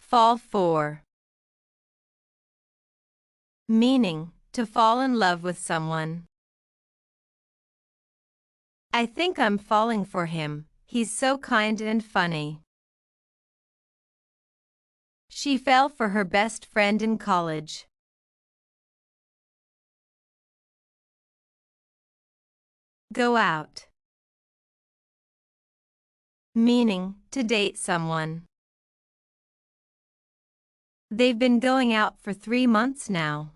Fall for. Meaning, to fall in love with someone. I think I'm falling for him, he's so kind and funny. She fell for her best friend in college. Go out. Meaning, to date someone. They've been going out for 3 months now.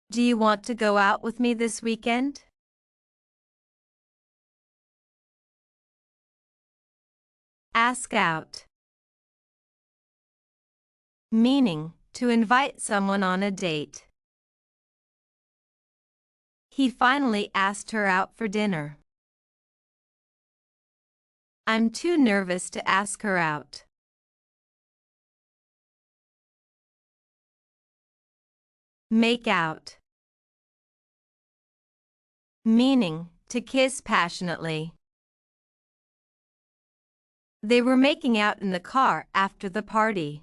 Do you want to go out with me this weekend? Ask out. Meaning, to invite someone on a date. He finally asked her out for dinner. I'm too nervous to ask her out. Make out. Meaning, to kiss passionately. They were making out in the car after the party.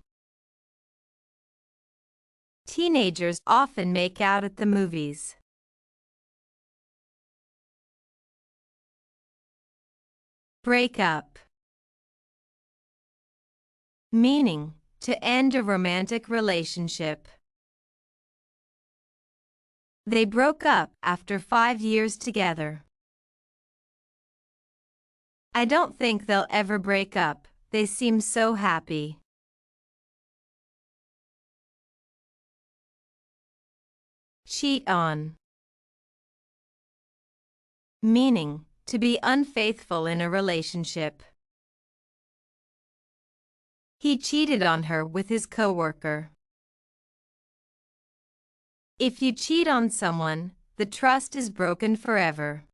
Teenagers often make out at the movies. Break up. Meaning, to end a romantic relationship. They broke up after 5 years together. I don't think they'll ever break up, they seem so happy. Cheat on. Meaning, to be unfaithful in a relationship. He cheated on her with his coworker. If you cheat on someone, the trust is broken forever.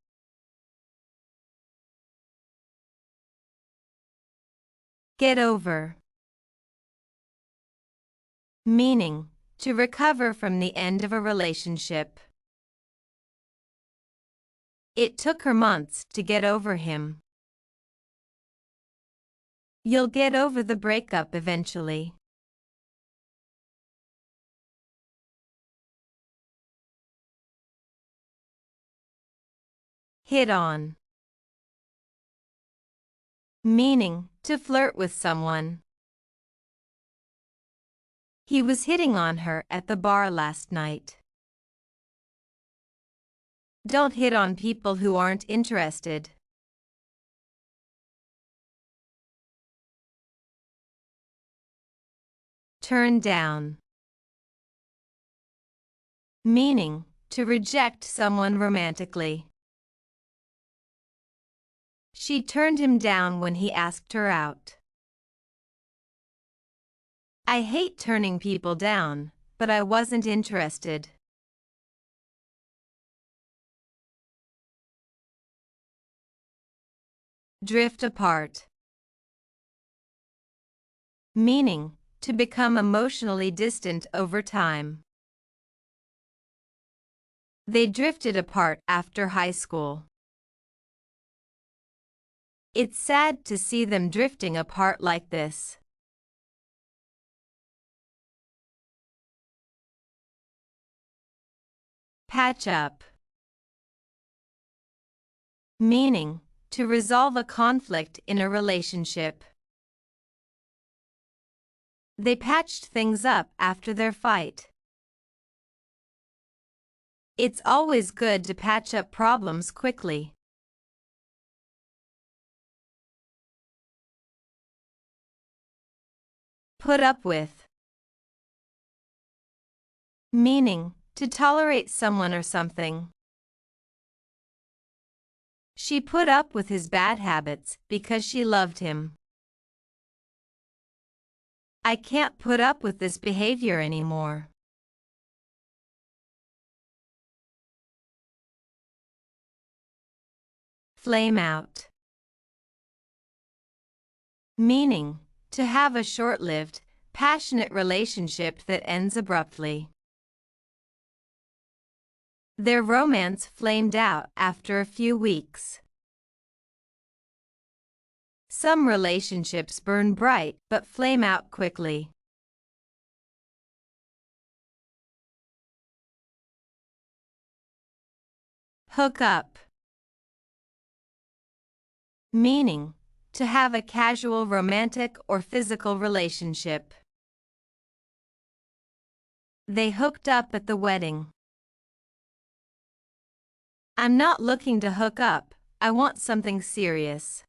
Get over. Meaning, to recover from the end of a relationship. It took her months to get over him. You'll get over the breakup eventually. Hit on. Meaning, to flirt with someone. He was hitting on her at the bar last night. Don't hit on people who aren't interested. Turn down. Meaning, to reject someone romantically. She turned him down when he asked her out. I hate turning people down, but I wasn't interested. Drift apart. Meaning, to become emotionally distant over time. They drifted apart after high school. It's sad to see them drifting apart like this. Patch up. Meaning, to resolve a conflict in a relationship. They patched things up after their fight. It's always good to patch up problems quickly. Put up with. Meaning, to tolerate someone or something. She put up with his bad habits because she loved him. I can't put up with this behavior anymore. Flame out. Meaning, to have a short-lived, passionate relationship that ends abruptly. Their romance flamed out after a few weeks. Some relationships burn bright but flame out quickly. Hook up. Meaning, to have a casual romantic or physical relationship. They hooked up at the wedding. I'm not looking to hook up, I want something serious.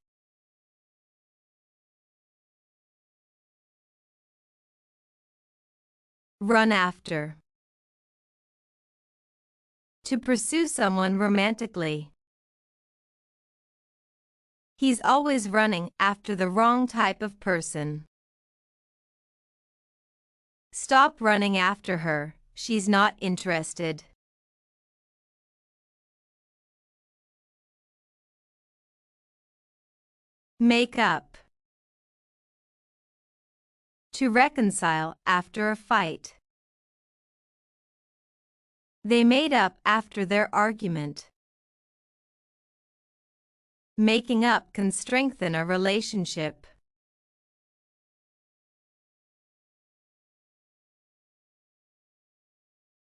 Run after. To pursue someone romantically. He's always running after the wrong type of person. Stop running after her, she's not interested. Make up. To reconcile after a fight. They made up after their argument. Making up can strengthen a relationship.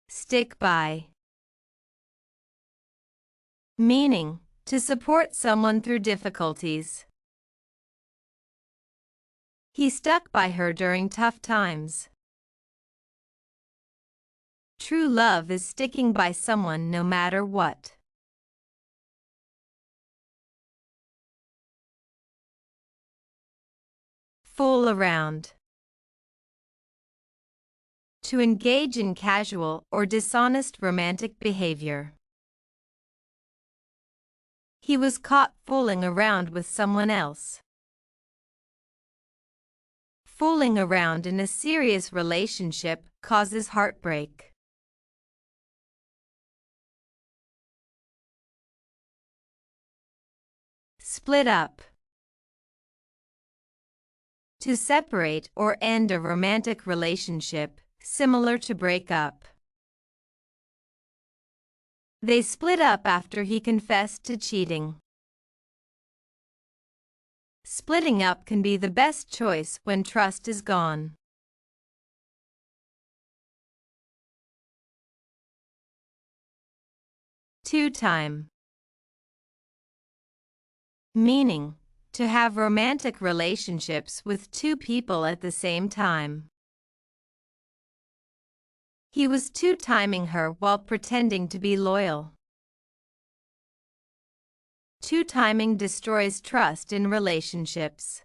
Stick by. Meaning, to support someone through difficulties. He stuck by her during tough times. True love is sticking by someone no matter what. Fool around. To engage in casual or dishonest romantic behavior. He was caught fooling around with someone else. Fooling around in a serious relationship causes heartbreak. Split up. To separate or end a romantic relationship, similar to break up. They split up after he confessed to cheating. Splitting up can be the best choice when trust is gone. Two-time. Meaning, to have romantic relationships with two people at the same time. He was two-timing her while pretending to be loyal. Two-timing destroys trust in relationships.